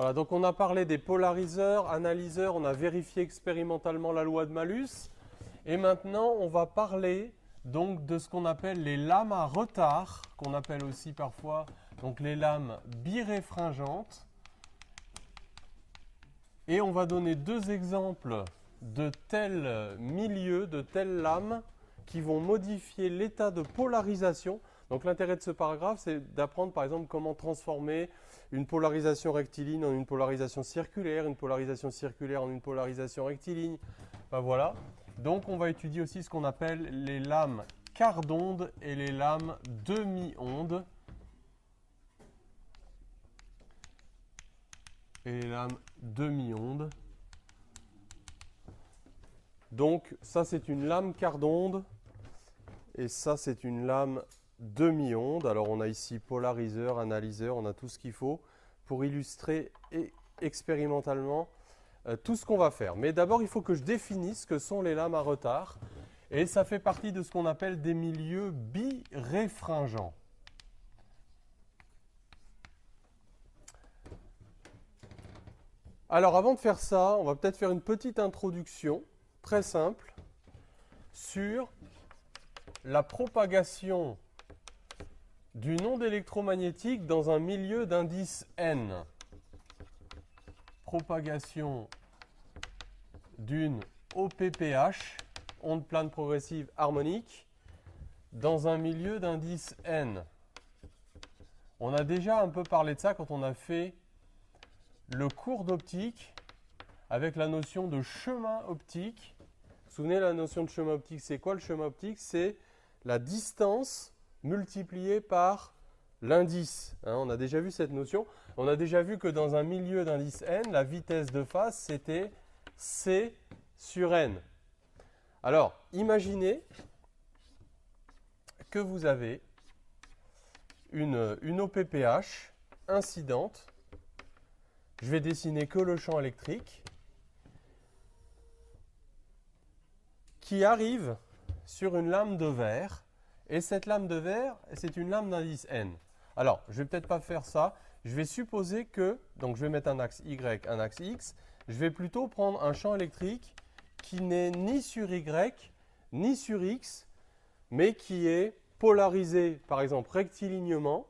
Voilà, donc on a parlé des polariseurs, analyseurs, on a vérifié expérimentalement la loi de Malus. Et maintenant, on va parler donc de ce qu'on appelle les lames à retard, qu'on appelle aussi parfois donc les lames biréfringentes. Et on va donner deux exemples de tels milieux, de telles lames qui vont modifier l'état de polarisation. Donc l'intérêt de ce paragraphe, c'est d'apprendre par exemple comment transformer une polarisation rectiligne en une polarisation circulaire en une polarisation rectiligne. Ben voilà. Donc on va étudier aussi ce qu'on appelle les lames quart d'onde et les lames demi-onde. Et les lames demi-onde. Donc ça c'est une lame quart d'onde et ça c'est une lame demi-onde. Alors on a ici polariseur, analyseur, on a tout ce qu'il faut pour illustrer expérimentalement tout ce qu'on va faire. Mais d'abord il faut que je définisse ce que sont les lames à retard et ça fait partie de ce qu'on appelle des milieux biréfringents. Alors avant de faire ça, on va peut-être faire une petite introduction très simple sur la propagation d'une onde électromagnétique dans un milieu d'indice n. Propagation d'une OPPH, onde plane progressive harmonique, dans un milieu d'indice n. On a déjà un peu parlé de ça quand on a fait le cours d'optique avec la notion de chemin optique. Vous vous souvenez, la notion de chemin optique, c'est quoi le chemin optique? C'est la distance multipliée par l'indice. On a déjà vu cette notion. On a déjà vu que dans un milieu d'indice n, la vitesse de phase, c'était c sur n. Alors, imaginez que vous avez une OPPH incidente. Je vais dessiner que le champ électrique qui arrive sur une lame de verre. Et cette lame de verre, c'est une lame d'indice n. Alors, je ne vais peut-être pas faire ça. Je vais supposer que, donc je vais mettre un axe Y, un axe X. Je vais plutôt prendre un champ électrique qui n'est ni sur Y, ni sur X, mais qui est polarisé, par exemple, rectilignement,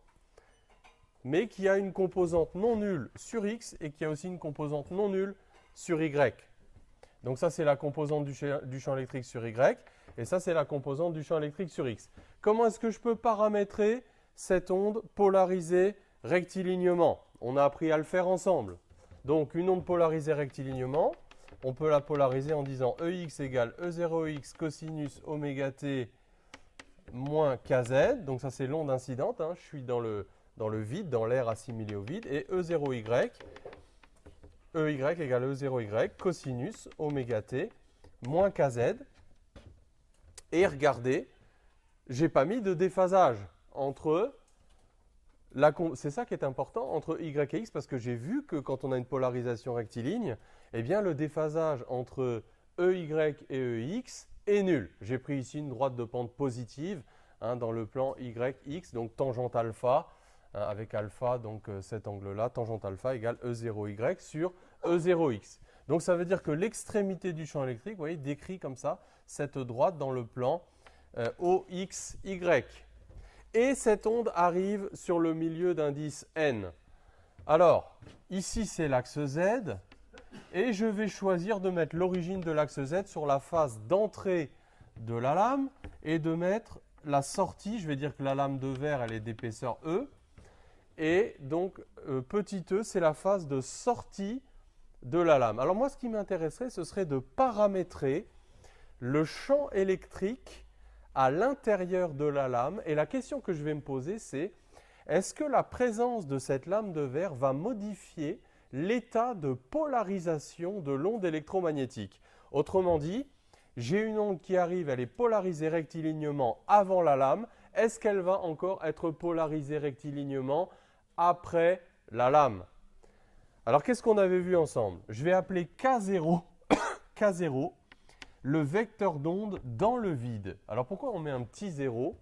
mais qui a une composante non nulle sur X et qui a aussi une composante non nulle sur Y. Donc ça, c'est la composante du champ électrique sur Y, et ça, c'est la composante du champ électrique sur X. Comment est-ce que je peux paramétrer cette onde polarisée rectilignement? On a appris à le faire ensemble. Donc, une onde polarisée rectilignement, on peut la polariser en disant EX égale E0X cosinus oméga t moins KZ. Donc ça, c'est l'onde incidente. Je suis dans le vide, dans l'air assimilé au vide. Et E0Y, EY égale E0Y cosinus oméga t moins KZ. Et regardez, je n'ai pas mis de déphasage entre, c'est ça qui est important, entre Y et X, parce que j'ai vu que quand on a une polarisation rectiligne, eh bien le déphasage entre EY et EX est nul. J'ai pris ici une droite de pente positive dans le plan YX, donc tangente alpha, avec alpha, donc cet angle-là, tangente alpha égale E0Y sur E0X. Donc ça veut dire que l'extrémité du champ électrique, vous voyez, décrit comme ça, cette droite dans le plan OXY. Et cette onde arrive sur le milieu d'indice N. Alors, ici c'est l'axe Z, et je vais choisir de mettre l'origine de l'axe Z sur la face d'entrée de la lame, et de mettre la sortie, je vais dire que la lame de verre, elle est d'épaisseur E, et donc petit e, c'est la face de sortie de la lame. Alors moi, ce qui m'intéresserait, ce serait de paramétrer le champ électrique à l'intérieur de la lame. Et la question que je vais me poser, c'est est-ce que la présence de cette lame de verre va modifier l'état de polarisation de l'onde électromagnétique? Autrement dit, j'ai une onde qui arrive, elle est polarisée rectilignement avant la lame. Est-ce qu'elle va encore être polarisée rectilignement après la lame? Alors, qu'est-ce qu'on avait vu ensemble? Je vais appeler K0, K0 le vecteur d'onde dans le vide. Alors, pourquoi on met un petit 0?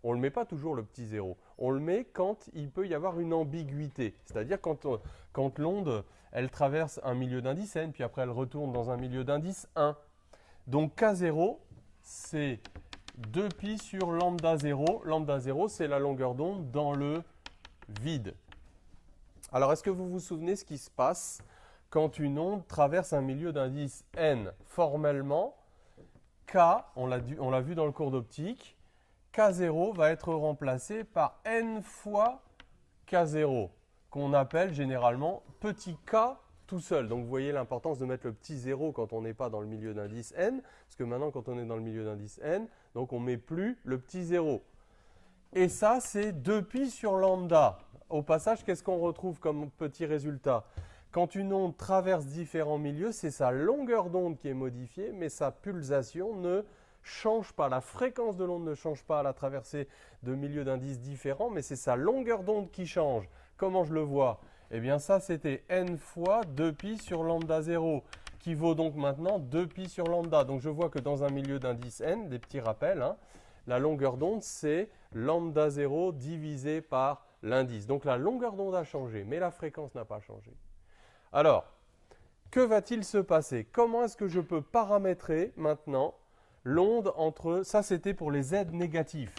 On ne le met pas toujours le petit 0. On le met quand il peut y avoir une ambiguïté. C'est-à-dire quand l'onde, elle traverse un milieu d'indice n, puis après elle retourne dans un milieu d'indice 1. Donc K0, c'est 2pi sur lambda 0. Lambda 0, c'est la longueur d'onde dans le vide. Alors, est-ce que vous vous souvenez ce qui se passe quand une onde traverse un milieu d'indice n? Formellement, K, on l'a vu dans le cours d'optique, K0 va être remplacé par n fois K0, qu'on appelle généralement petit k tout seul. Donc vous voyez l'importance de mettre le petit 0 quand on n'est pas dans le milieu d'indice n, parce que maintenant quand on est dans le milieu d'indice n, donc on ne met plus le petit 0. Et ça, c'est 2pi sur lambda. Au passage, qu'est-ce qu'on retrouve comme petit résultat? Quand une onde traverse différents milieux, c'est sa longueur d'onde qui est modifiée, mais sa pulsation ne change pas. La fréquence de l'onde ne change pas à la traversée de milieux d'indices différents, mais c'est sa longueur d'onde qui change. Comment je le vois? Eh bien ça, c'était n fois 2pi sur lambda 0, qui vaut donc maintenant 2pi sur lambda. Donc je vois que dans un milieu d'indice n, des petits rappels, la longueur d'onde, c'est lambda 0 divisé par l'indice. Donc la longueur d'onde a changé, mais la fréquence n'a pas changé. Alors, que va-t-il se passer? Comment est-ce que je peux paramétrer maintenant l'onde entre... Ça, c'était pour les Z négatifs.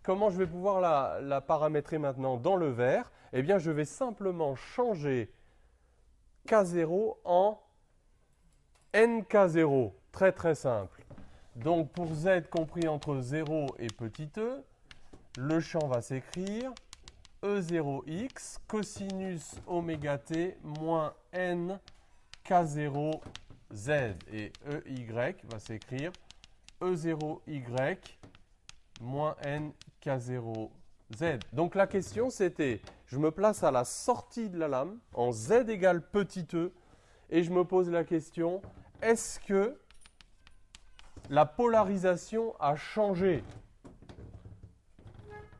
Comment je vais pouvoir la paramétrer maintenant dans le vert? Eh bien, je vais simplement changer K0 en NK0. Très, très simple. Donc, pour Z compris entre 0 et petit e, le champ va s'écrire E0x cosinus oméga t moins n K0 Z. Et EY va s'écrire E0y moins n K0 Z. Donc la question c'était, je me place à la sortie de la lame en Z égale petit e et je me pose la question, est-ce que la polarisation a changé?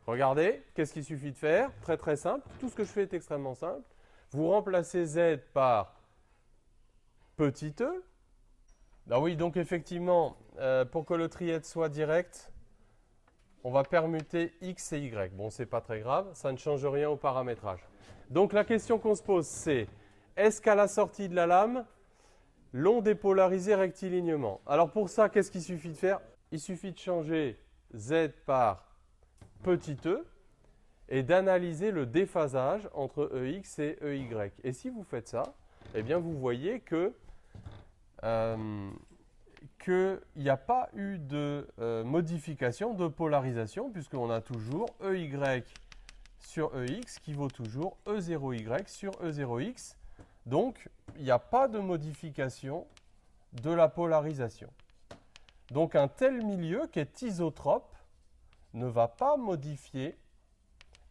Regardez, qu'est-ce qu'il suffit de faire? Très très simple, tout ce que je fais est extrêmement simple. Vous remplacez Z par petit e. Ah oui, donc effectivement, pour que le trièdre soit direct, on va permuter x et y. Bon, c'est pas très grave, ça ne change rien au paramétrage. Donc la question qu'on se pose, c'est est-ce qu'à la sortie de la lame, l'onde est polarisée rectilignement? Alors pour ça, qu'est-ce qu'il suffit de faire? Il suffit de changer Z par petit e et d'analyser le déphasage entre EX et EY. Et si vous faites ça, eh bien vous voyez que qu'il n'y a pas eu de modification de polarisation puisqu'on a toujours EY sur EX qui vaut toujours E0Y sur E0X. Donc, il n'y a pas de modification de la polarisation. Donc, un tel milieu qui est isotrope ne va pas modifier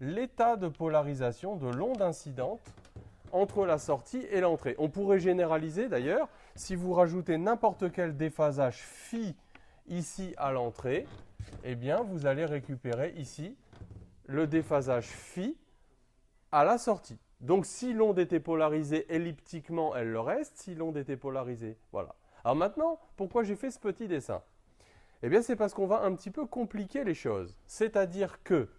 l'état de polarisation de l'onde incidente entre la sortie et l'entrée. On pourrait généraliser d'ailleurs, si vous rajoutez n'importe quel déphasage phi ici à l'entrée, eh bien vous allez récupérer ici le déphasage phi à la sortie. Donc si l'onde était polarisée elliptiquement, elle le reste. Si l'onde était polarisée, voilà. Alors maintenant, pourquoi j'ai fait ce petit dessin? Eh bien c'est parce qu'on va un petit peu compliquer les choses. C'est-à-dire que,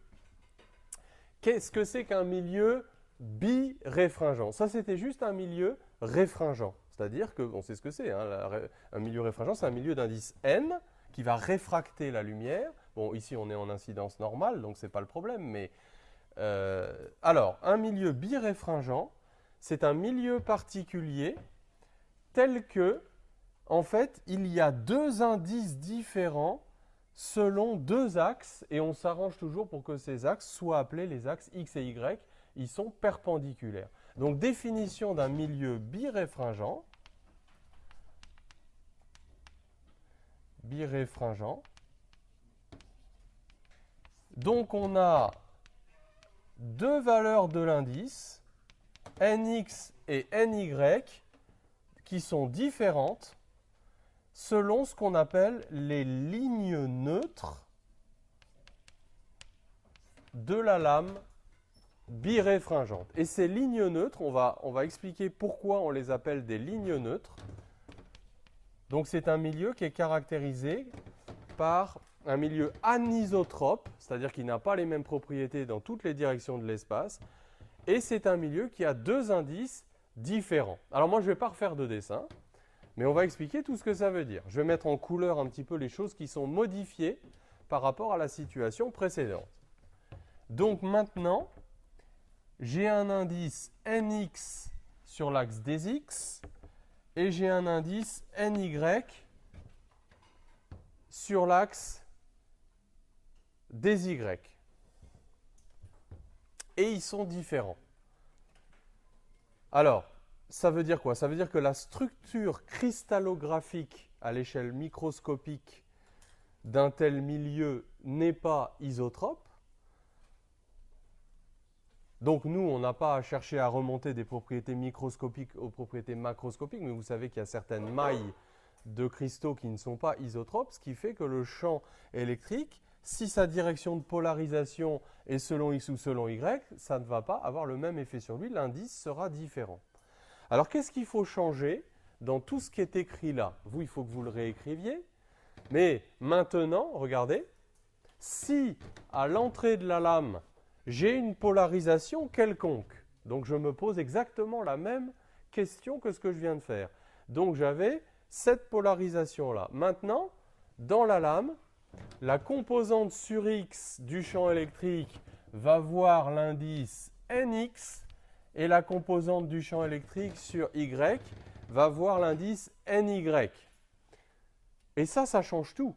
qu'est-ce que c'est qu'un milieu biréfringent? Ça, c'était juste un milieu réfringent. C'est-à-dire que, on sait ce que c'est, un milieu réfringent, c'est un milieu d'indice n qui va réfracter la lumière. Bon, ici, on est en incidence normale, donc ce n'est pas le problème. Mais alors, un milieu biréfringent, c'est un milieu particulier tel que, en fait, il y a deux indices différents selon deux axes, et on s'arrange toujours pour que ces axes soient appelés les axes x et y. Ils sont perpendiculaires. Donc, définition d'un milieu biréfringent. Donc, on a deux valeurs de l'indice, nx et ny, qui sont différentes selon ce qu'on appelle les lignes neutres de la lame biréfringente. Et ces lignes neutres, on va expliquer pourquoi on les appelle des lignes neutres. Donc c'est un milieu qui est caractérisé par un milieu anisotrope, c'est-à-dire qu'il n'a pas les mêmes propriétés dans toutes les directions de l'espace, et c'est un milieu qui a deux indices différents. Alors moi, je ne vais pas refaire de dessin, mais on va expliquer tout ce que ça veut dire. Je vais mettre en couleur un petit peu les choses qui sont modifiées par rapport à la situation précédente. Donc maintenant, j'ai un indice nx sur l'axe des x et j'ai un indice ny sur l'axe des y. Et ils sont différents. Alors, ça veut dire quoi? Ça veut dire que la structure cristallographique à l'échelle microscopique d'un tel milieu n'est pas isotrope. Donc nous, on n'a pas à chercher à remonter des propriétés microscopiques aux propriétés macroscopiques, mais vous savez qu'il y a certaines mailles de cristaux qui ne sont pas isotropes, ce qui fait que le champ électrique, si sa direction de polarisation est selon x ou selon y, ça ne va pas avoir le même effet sur lui, l'indice sera différent. Alors qu'est-ce qu'il faut changer dans tout ce qui est écrit là? Vous, il faut que vous le réécriviez, mais maintenant, regardez, si à l'entrée de la lame, j'ai une polarisation quelconque, donc je me pose exactement la même question que ce que je viens de faire. Donc j'avais cette polarisation-là. Maintenant, dans la lame, la composante sur x du champ électrique va voir l'indice nx et la composante du champ électrique sur y va voir l'indice ny. Et ça change tout.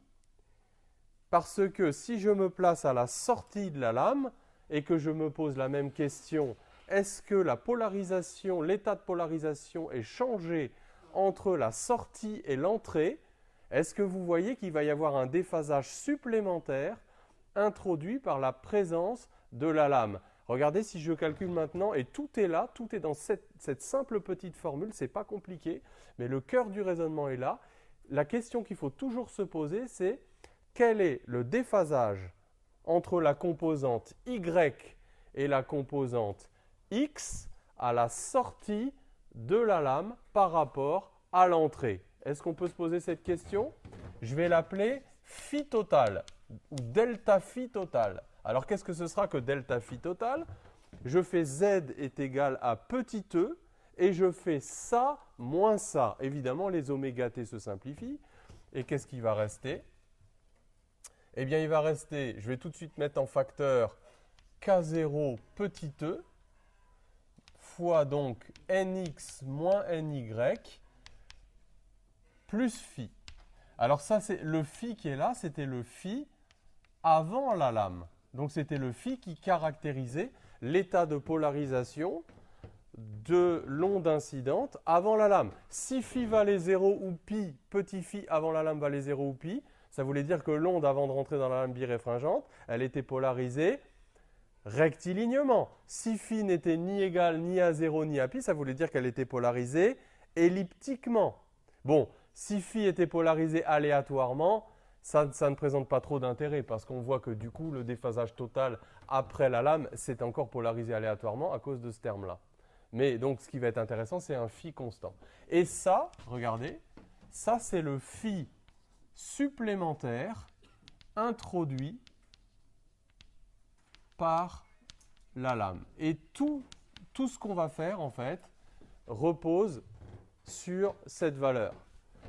Parce que si je me place à la sortie de la lame et que je me pose la même question, est-ce que la polarisation, l'état de polarisation est changé entre la sortie et l'entrée? Est-ce que vous voyez qu'il va y avoir un déphasage supplémentaire introduit par la présence de la lame? Regardez si je calcule maintenant, et tout est là, tout est dans cette simple petite formule, ce n'est pas compliqué, mais le cœur du raisonnement est là. La question qu'il faut toujours se poser, c'est quel est le déphasage entre la composante y et la composante x à la sortie de la lame par rapport à l'entrée? Est-ce qu'on peut se poser cette question? Je vais l'appeler phi total ou delta phi total. Alors qu'est-ce que ce sera que delta phi total? Je fais z est égal à petit e et je fais ça moins ça. Évidemment, les oméga t se simplifient. Et qu'est-ce qui va rester? Eh bien, il va rester, je vais tout de suite mettre en facteur k0 petit e fois donc nx moins ny plus phi. Alors ça, c'est le phi qui est là, c'était le phi avant la lame. Donc c'était le phi qui caractérisait l'état de polarisation de l'onde incidente avant la lame. Si phi valait 0 ou pi, petit phi avant la lame valait 0 ou pi, ça voulait dire que l'onde, avant de rentrer dans la lame biréfringente, elle était polarisée rectilignement. Si phi n'était ni égal ni à 0 ni à pi, ça voulait dire qu'elle était polarisée elliptiquement. Bon, si phi était polarisé aléatoirement, ça ne présente pas trop d'intérêt parce qu'on voit que du coup, le déphasage total après la lame, c'est encore polarisé aléatoirement à cause de ce terme-là. Mais donc, ce qui va être intéressant, c'est un phi constant. Et ça, regardez, ça c'est le phi supplémentaire introduit par la lame. Et tout ce qu'on va faire, en fait, repose sur cette valeur.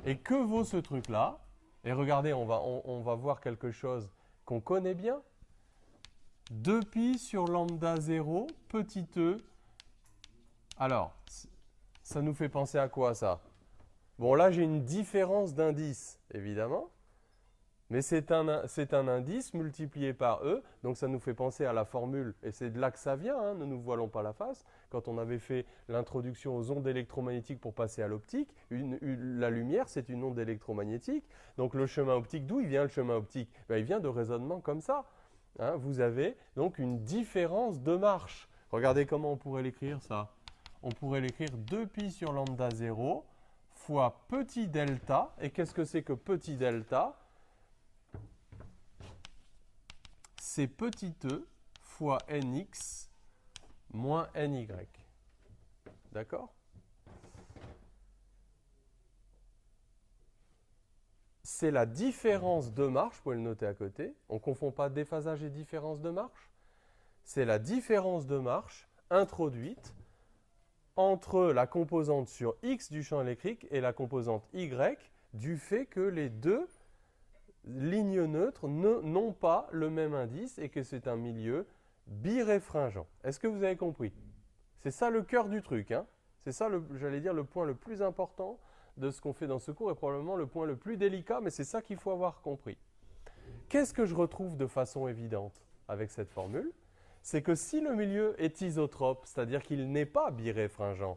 Et que vaut ce truc-là? Et regardez, on va voir quelque chose qu'on connaît bien. 2pi sur lambda 0, petit e. Alors, ça nous fait penser à quoi, ça? Bon, là, j'ai une différence d'indice, évidemment. Mais c'est un indice multiplié par E, donc ça nous fait penser à la formule, et c'est de là que ça vient, hein, ne nous voilons pas la face. Quand on avait fait l'introduction aux ondes électromagnétiques pour passer à l'optique, la lumière, c'est une onde électromagnétique. Donc le chemin optique, d'où il vient le chemin optique? Ben, il vient de raisonnements comme ça. Hein, vous avez donc une différence de marche. Regardez comment on pourrait l'écrire, ça. On pourrait l'écrire 2pi sur lambda 0 fois petit delta. Et qu'est-ce que c'est que petit delta? C'est petit e fois nx moins ny. D'accord? c'est la différence de marche, vous pouvez le noter à côté, on ne confond pas déphasage et différence de marche, c'est la différence de marche introduite entre la composante sur X du champ électrique et la composante Y du fait que les deux lignes neutres n'ont pas le même indice et que c'est un milieu biréfringent. Est-ce que vous avez compris? C'est ça le cœur du truc, hein? C'est ça, j'allais dire, le point le plus important de ce qu'on fait dans ce cours et probablement le point le plus délicat, mais c'est ça qu'il faut avoir compris. Qu'est-ce que je retrouve de façon évidente avec cette formule? C'est que si le milieu est isotrope, c'est-à-dire qu'il n'est pas biréfringent,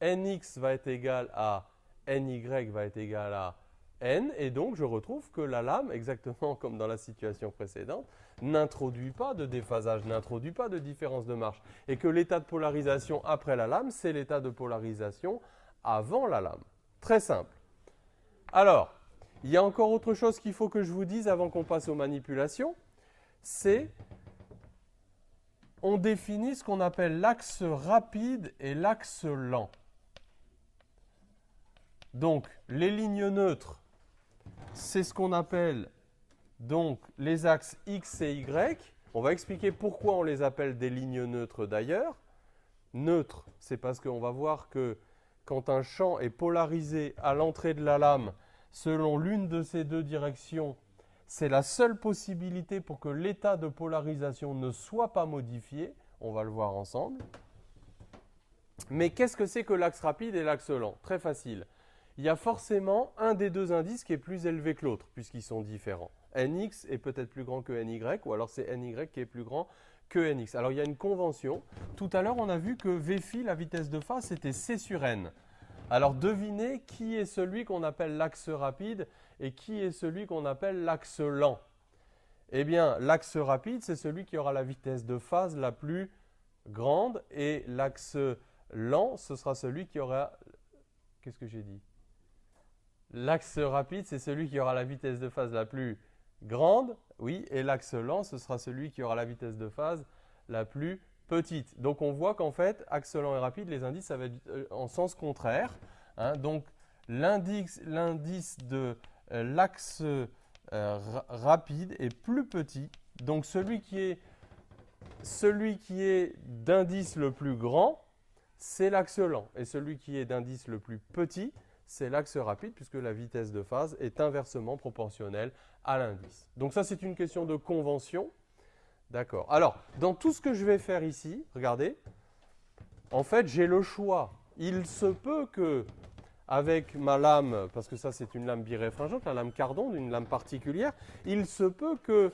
nx va être égal à ny va être égal à n, et donc je retrouve que la lame, exactement comme dans la situation précédente, n'introduit pas de déphasage, n'introduit pas de différence de marche, et que l'état de polarisation après la lame, c'est l'état de polarisation avant la lame. Très simple. Alors, il y a encore autre chose qu'il faut que je vous dise avant qu'on passe aux manipulations, c'est on définit ce qu'on appelle l'axe rapide et l'axe lent. Donc, les lignes neutres, c'est ce qu'on appelle donc les axes X et Y. On va expliquer pourquoi on les appelle des lignes neutres d'ailleurs. Neutre, c'est parce qu'on va voir que quand un champ est polarisé à l'entrée de la lame selon l'une de ces deux directions, c'est la seule possibilité pour que l'état de polarisation ne soit pas modifié. On va le voir ensemble. Mais qu'est-ce que c'est que l'axe rapide et l'axe lent? Très facile. Il y a forcément un des deux indices qui est plus élevé que l'autre, puisqu'ils sont différents. Nx est peut-être plus grand que Ny, ou alors c'est Ny qui est plus grand que Nx. Alors il y a une convention. Tout à l'heure, on a vu que V phi, la vitesse de phase, c'était C sur N. Alors devinez qui est celui qu'on appelle l'axe rapide et qui est celui qu'on appelle l'axe lent. Eh bien, l'axe rapide, c'est celui qui aura la vitesse de phase la plus grande, et l'axe lent, ce sera celui qui aura... Qu'est-ce que j'ai dit? L'axe rapide, c'est celui qui aura la vitesse de phase la plus grande, oui, et l'axe lent, ce sera celui qui aura la vitesse de phase la plus petite. Donc on voit qu'en fait, axe lent et rapide, les indices, ça va être en sens contraire. Hein. Donc l'indice de l'axe rapide est plus petit. Donc celui qui est d'indice le plus grand, c'est l'axe lent. Et celui qui est d'indice le plus petit, c'est l'axe rapide, puisque la vitesse de phase est inversement proportionnelle à l'indice. Donc ça, c'est une question de convention. D'accord. Alors, dans tout ce que je vais faire ici, regardez, en fait, j'ai le choix. Il se peut que, avec ma lame, parce que ça, c'est une lame biréfringente, la lame Cardonde, une lame particulière, il se peut que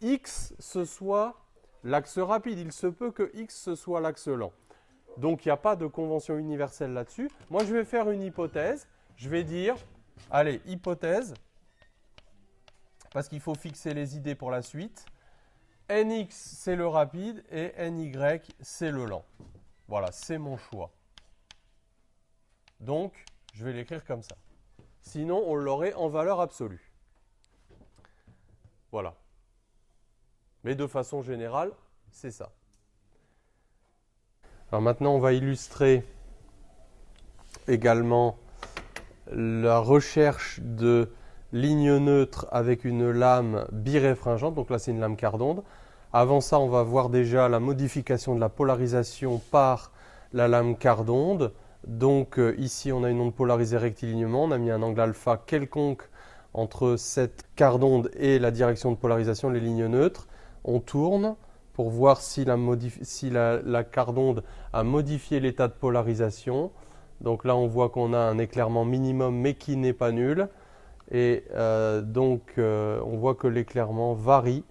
X, ce soit l'axe rapide. Il se peut que X, ce soit l'axe lent. Donc, il n'y a pas de convention universelle là-dessus. Moi, je vais faire une hypothèse. Je vais dire, allez, hypothèse, parce qu'il faut fixer les idées pour la suite. Nx, c'est le rapide, et Ny, c'est le lent. Voilà, c'est mon choix. Donc, je vais l'écrire comme ça. Sinon, on l'aurait en valeur absolue. Voilà. Mais de façon générale, c'est ça. Alors maintenant, on va illustrer également la recherche de lignes neutres avec une lame biréfringente. Donc là, c'est une lame Cardonde. Avant ça, on va voir déjà la modification de la polarisation par la lame Cardonde. Donc ici, on a une onde polarisée rectilignement. On a mis un angle alpha quelconque entre cette Cardonde et la direction de polarisation, les lignes neutres. On tourne pour voir si la Cardonde a modifié l'état de polarisation. Donc là, on voit qu'on a un éclairement minimum, mais qui n'est pas nul. Et on voit que l'éclairement varie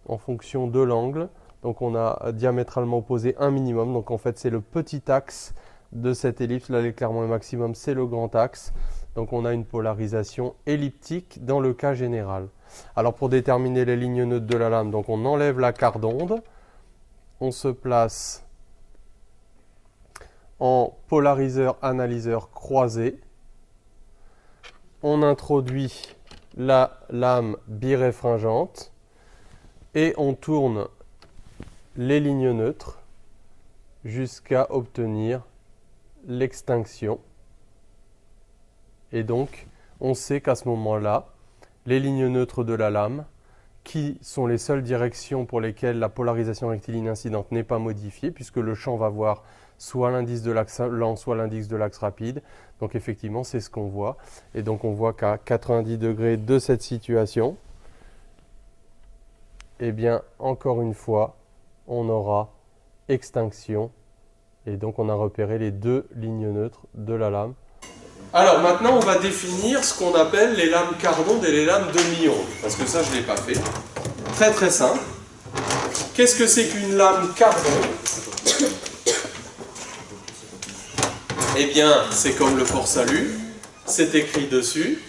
en fonction de l'angle. Donc on a diamétralement opposé un minimum. Donc en fait, c'est le petit axe de cette ellipse. Là, l'éclairement maximum, c'est le grand axe. Donc on a une polarisation elliptique dans le cas général. Alors pour déterminer les lignes neutres de la lame, donc on enlève la Cardonde. On se place en polariseur-analyseur croisé. On introduit la lame biréfringente et on tourne les lignes neutres jusqu'à obtenir l'extinction. Et donc, on sait qu'à ce moment-là, les lignes neutres de la lame, qui sont les seules directions pour lesquelles la polarisation rectiligne incidente n'est pas modifiée, puisque le champ va voir soit l'indice de l'axe lent, soit l'indice de l'axe rapide. Donc effectivement, c'est ce qu'on voit. Et donc on voit qu'à 90 degrés de cette situation, eh bien, encore une fois, on aura extinction. Et donc on a repéré les deux lignes neutres de la lame. Alors maintenant, on va définir ce qu'on appelle les lames quart d'onde et les lames demi-onde. Parce que ça, je ne l'ai pas fait. Très très simple. Qu'est-ce que c'est qu'une lame quart d'onde? Eh bien, c'est comme le port salut. C'est écrit dessus.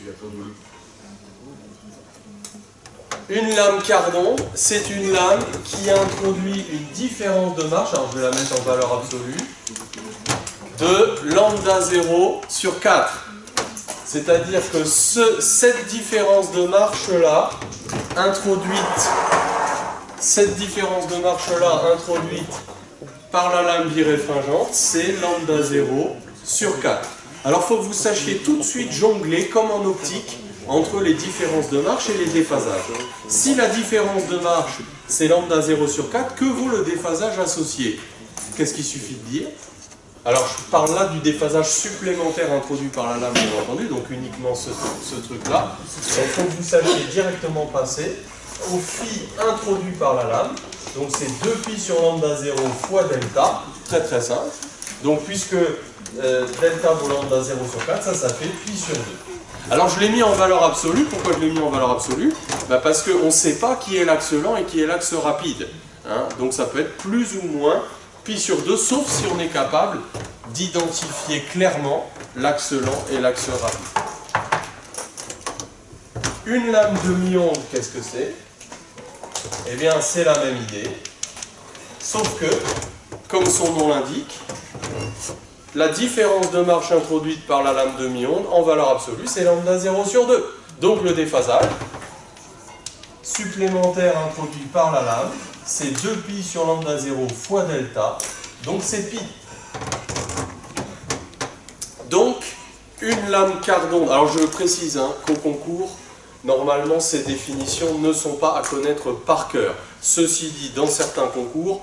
Une lame quart d'onde, c'est une lame qui introduit une différence de marche, alors je vais la mettre en valeur absolue, de lambda 0 sur 4. C'est-à-dire que cette différence de marche-là, introduite par la lame biréfringente, c'est lambda 0 sur 4. Alors il faut que vous sachiez tout de suite jongler, comme en optique, entre les différences de marche et les déphasages. Si la différence de marche, c'est lambda 0 sur 4, que vaut le déphasage associé? Qu'est-ce qu'il suffit de dire? Alors, je parle là du déphasage supplémentaire introduit par la lame, bien entendu, donc uniquement ce truc-là. Donc, il faut que vous sachiez directement passer au phi introduit par la lame. Donc, c'est 2pi sur lambda 0 fois delta, très très simple. Donc, puisque delta vaut lambda 0 sur 4, ça fait pi sur 2. Alors je l'ai mis en valeur absolue. Pourquoi je l'ai mis en valeur absolue? Parce qu'on ne sait pas qui est l'axe lent et qui est l'axe rapide. Hein, donc ça peut être plus ou moins pi sur 2, sauf si on est capable d'identifier clairement l'axe lent et l'axe rapide. Une lame demi-onde, qu'est-ce que c'est? Eh bien c'est la même idée, sauf que, comme son nom l'indique, la différence de marche introduite par la lame demi-onde en valeur absolue, c'est lambda 0 sur 2. Donc le déphasage supplémentaire introduit par la lame, c'est 2pi sur lambda 0 fois delta, donc c'est pi. Donc, une lame quart d'onde, alors je précise qu'au concours, normalement ces définitions ne sont pas à connaître par cœur. Ceci dit, dans certains concours,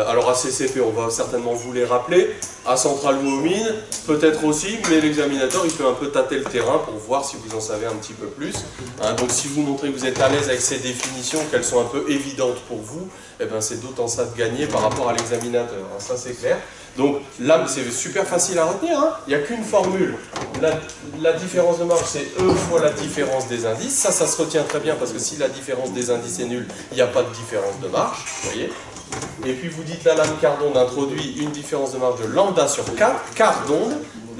alors à CCP, on va certainement vous les rappeler, à Centrale ou aux Mines, peut-être aussi, mais l'examinateur il peut un peu tâter le terrain pour voir si vous en savez un petit peu plus. Hein, donc si vous montrez que vous êtes à l'aise avec ces définitions, qu'elles sont un peu évidentes pour vous, eh ben, c'est d'autant ça de gagner par rapport à l'examinateur, hein, ça c'est clair. Donc là, c'est super facile à retenir, hein. Il n'y a qu'une formule. La différence de marche, c'est E fois la différence des indices. Ça se retient très bien parce que si la différence des indices est nulle, il n'y a pas de différence de marche, vous voyez. Et puis vous dites la lame quart d'onde introduit une différence de marche de lambda sur 4, quart d'onde,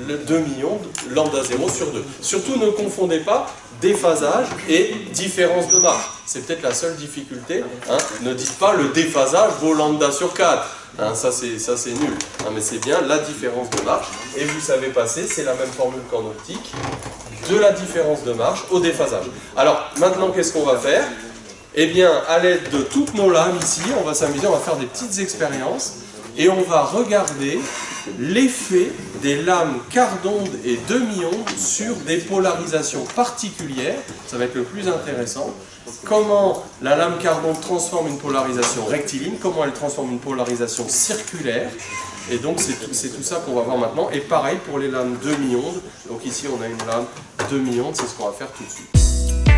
le demi-onde, lambda 0 sur 2. Surtout ne confondez pas déphasage et différence de marche. C'est peut-être la seule difficulté. Hein. Ne dites pas le déphasage vaut lambda sur 4. Hein, ça c'est nul. Hein, mais c'est bien la différence de marche. Et vous savez passer, c'est la même formule qu'en optique, de la différence de marche au déphasage. Alors maintenant qu'est-ce qu'on va faire? Eh bien, à l'aide de toutes nos lames ici, on va s'amuser, on va faire des petites expériences et on va regarder l'effet des lames quart d'onde et demi-onde sur des polarisations particulières. Ça va être le plus intéressant. Comment la lame quart d'onde transforme une polarisation rectiligne, comment elle transforme une polarisation circulaire. Et donc, c'est tout ça qu'on va voir maintenant. Et pareil pour les lames demi-onde. Donc ici, on a une lame demi-onde, c'est ce qu'on va faire tout de suite.